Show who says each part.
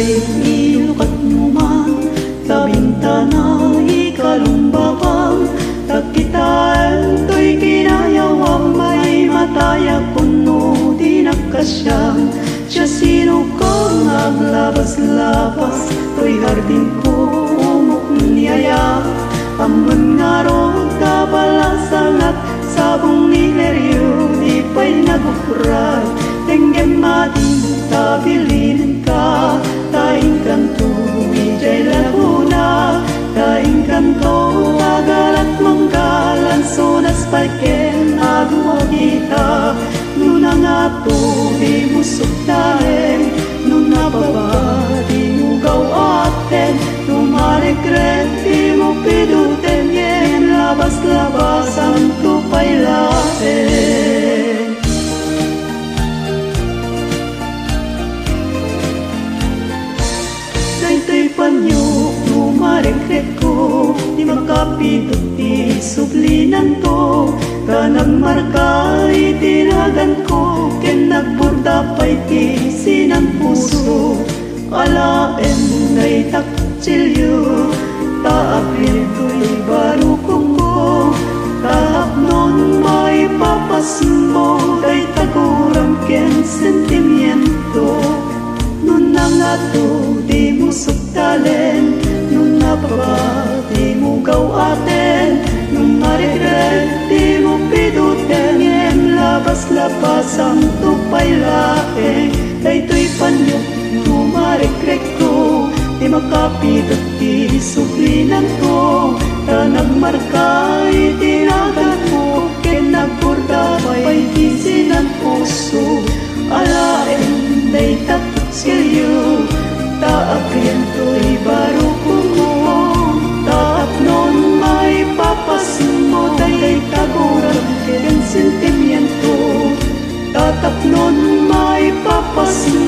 Speaker 1: ilukat mo man, tabintana ikalumbabang, tak kita ento'y kinayawang may mataya kuno di nakasyang. Siya sino kang aglabas-labas, to'y hardin ko umok niyaya. Amun nga ro tabalasang at sabong nileryo, di pa'y nagukuray. Tenggem mating tabilin ka, taing kanto ijay laguna, taing kanto agalat manggalan, sonas paiken agwa kita. Nuna nga to di musok dahem, nuna baba di mugaw aten, numaregret di mo piduten yen, labas-labas ang tupay laten. Daytoy panyo numaregret ko, di makapidot di sublinan to, kanang marka itinagan ko, ken nagburda pa'y ti sinang puso. Alaen na'y takchilyo, taapin to'y barukong ko, kahapnon may papasmo, day tagurang ken sentimiento. Nun na nga to di mo sukdalen, nun na pa di mo gawaten, nun ma-regret di mo piduten, ngem labas-labas ang tupay laeng. Daytoy panyo numaregret ko, di makapidot di sublinan ko, tanang marka itinagan ko, ken nagburda pa'y kisinan puso. Alaen day takutsilyo, taapin to'y barukong mo, taap nun may papasmo, day tagurang ken sentimiento, tatap nun may papasmo.